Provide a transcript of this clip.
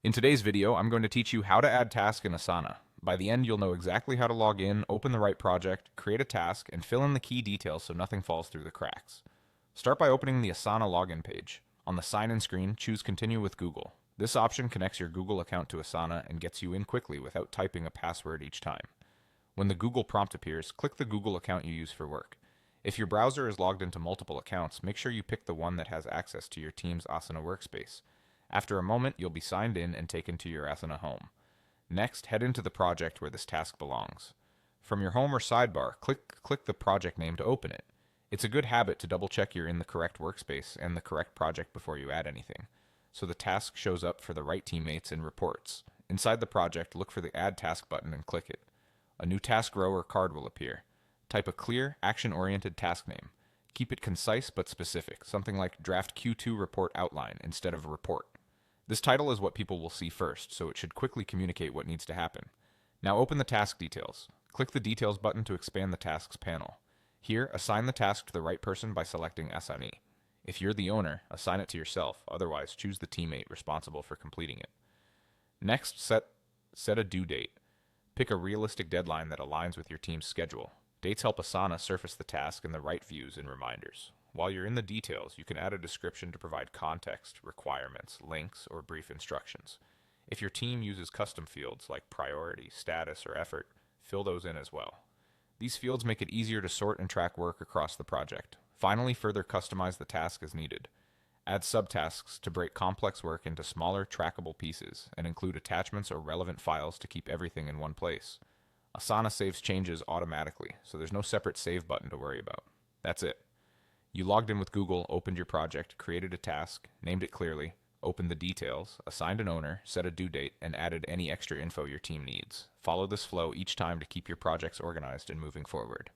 In today's video, I'm going to teach you how to add tasks in Asana. By the end, you'll know exactly how to log in, open the right project, create a task, and fill in the key details so nothing falls through the cracks. Start by opening the Asana login page. On the sign-in screen, choose Continue with Google. This option connects your Google account to Asana and gets you in quickly without typing a password each time. When the Google prompt appears, click the Google account you use for work. If your browser is logged into multiple accounts, make sure you pick the one that has access to your team's Asana workspace. After a moment, you'll be signed in and taken to your Asana home. Next, head into the project where this task belongs. From your home or sidebar, click the project name to open it. It's a good habit to double check you're in the correct workspace and the correct project before you add anything, so the task shows up for the right teammates in reports. Inside the project, look for the Add Task button and click it. A new task row or card will appear. Type a clear, action-oriented task name. Keep it concise but specific, something like Draft Q2 Report Outline instead of Report. This title is what people will see first, so it should quickly communicate what needs to happen. Now open the task details. Click the Details button to expand the tasks panel. Here, assign the task to the right person by selecting Asana. If you're the owner, assign it to yourself, otherwise choose the teammate responsible for completing it. Next, set a due date. Pick a realistic deadline that aligns with your team's schedule. Dates help Asana surface the task in the right views and reminders. While you're in the details, you can add a description to provide context, requirements, links, or brief instructions. If your team uses custom fields like priority, status, or effort, fill those in as well. These fields make it easier to sort and track work across the project. Finally, further customize the task as needed. Add subtasks to break complex work into smaller, trackable pieces, and include attachments or relevant files to keep everything in one place. Asana saves changes automatically, so there's no separate save button to worry about. That's it. You logged in with Google, opened your project, created a task, named it clearly, opened the details, assigned an owner, set a due date, and added any extra info your team needs. Follow this flow each time to keep your projects organized and moving forward.